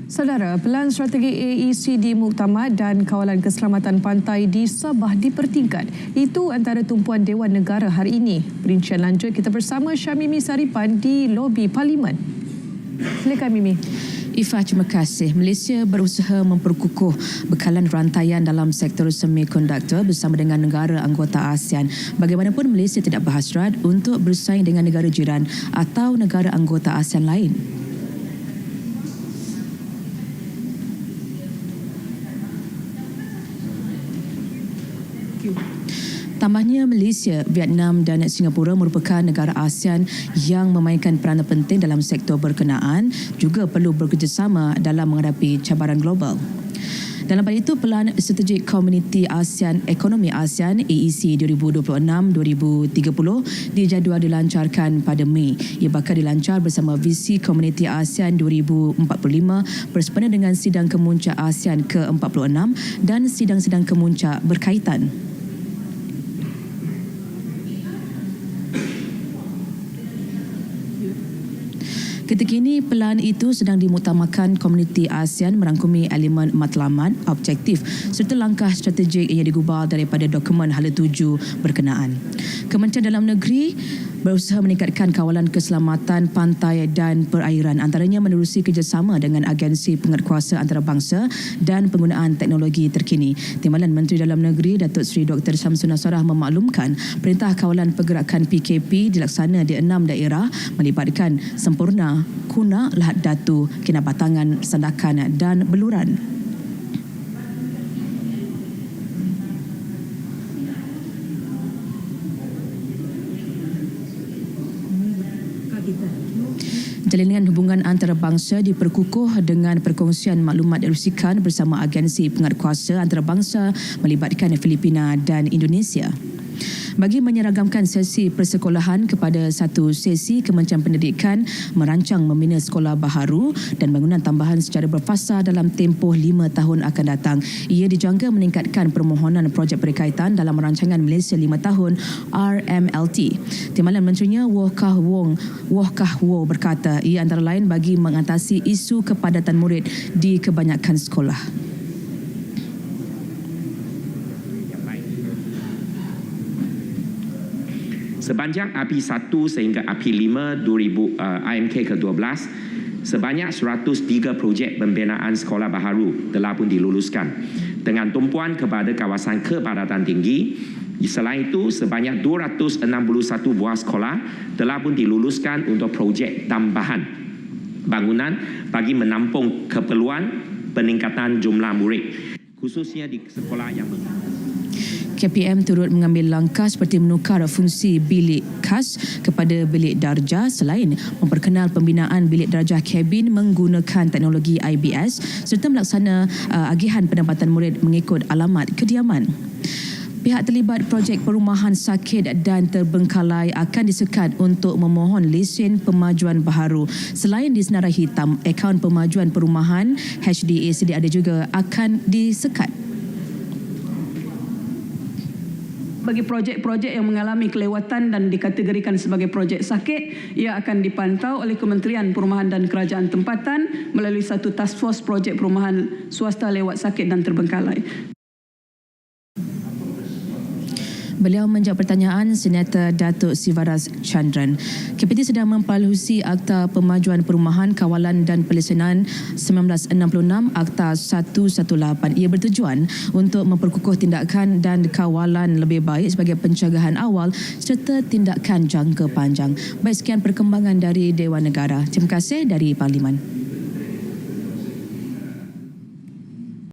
Saudara, Pelan Strategi AEC dimuktamad dan Kawalan Keselamatan Pantai di Sabah dipertingkat. Itu antara tumpuan Dewan Negara hari ini. Perincian lanjut kita bersama Syamimi Saripan di lobi Parlimen. Silakan Mimi. Ifah, terima kasih. Malaysia berusaha memperkukuh bekalan rantaian dalam sektor semikonduktor bersama dengan negara anggota ASEAN. Bagaimanapun, Malaysia tidak berhasrat untuk bersaing dengan negara jiran atau negara anggota ASEAN lain. Tambahnya, Malaysia, Vietnam dan Singapura merupakan negara ASEAN yang memainkan peranan penting dalam sektor berkenaan, juga perlu bekerjasama dalam menghadapi cabaran global. Dalam pada itu, Pelan Strategik Komuniti ASEAN Ekonomi ASEAN AEC 2026-2030 dijadual dilancarkan pada Mei. Ia bakal dilancar bersama Visi Komuniti ASEAN 2045 bersempena dengan Sidang Kemuncak ASEAN ke-46 dan sidang-sidang kemuncak berkaitan. Ketika ini, pelan itu sedang dimuktamarkan Komuniti ASEAN merangkumi elemen matlamat, objektif serta langkah strategik yang digubal daripada dokumen hala tuju berkenaan. Kementerian Dalam Negeri berusaha meningkatkan kawalan keselamatan pantai dan perairan, antaranya menerusi kerjasama dengan agensi penguatkuasa antarabangsa dan penggunaan teknologi terkini. Timbalan Menteri Dalam Negeri Datuk Seri Dr. Syamsul Nasrallah memaklumkan Perintah Kawalan Pergerakan PKP dilaksana di 6 daerah melibatkan Sempurna, Kuna, Lahad Datu, Kinabatangan, Sandakan dan Beluran. Jalinan hubungan antarabangsa diperkukuh dengan perkongsian maklumat risikan bersama agensi penguatkuasa antarabangsa melibatkan Filipina dan Indonesia. Bagi menyeragamkan sesi persekolahan kepada satu sesi, Kementerian Pendidikan merancang membina sekolah baharu dan bangunan tambahan secara berfasa dalam tempoh 5 tahun akan datang. Ia dijangka meningkatkan permohonan projek berkaitan dalam rancangan Malaysia 5 tahun RMLT. Timbalan Menterinya Woh Kah Woh berkata ia antara lain bagi mengatasi isu kepadatan murid di kebanyakan sekolah. Sepanjang API 1 sehingga API 5 IMK ke-12, sebanyak 103 projek pembinaan sekolah baharu telah pun diluluskan dengan tumpuan kepada kawasan kepadatan tinggi. Selain itu, sebanyak 261 buah sekolah telah pun diluluskan untuk projek tambahan bangunan bagi menampung keperluan peningkatan jumlah murid, khususnya di sekolah yang KPM turut mengambil langkah seperti menukar fungsi bilik khas kepada bilik darjah selain memperkenal pembinaan bilik darjah kabin menggunakan teknologi IBS serta melaksana agihan pendapatan murid mengikut alamat kediaman. Pihak terlibat projek perumahan sakit dan terbengkalai akan disekat untuk memohon lesen pemajuan baharu. Selain di Senarai Hitam, akaun pemajuan perumahan HDA sedia ada juga akan disekat. Bagi projek-projek yang mengalami kelewatan dan dikategorikan sebagai projek sakit, ia akan dipantau oleh Kementerian Perumahan dan Kerajaan Tempatan melalui satu task force projek perumahan swasta lewat sakit dan terbengkalai. Beliau menjawab pertanyaan Senator Datuk Sivaras Chandran. KPT sedang memperluhusi Akta Pemajuan Perumahan, Kawalan dan Pelesenan 1966 Akta 118. Ia bertujuan untuk memperkukuh tindakan dan kawalan lebih baik sebagai pencegahan awal serta tindakan jangka panjang. Baik, sekian perkembangan dari Dewan Negara. Terima kasih dari Parlimen.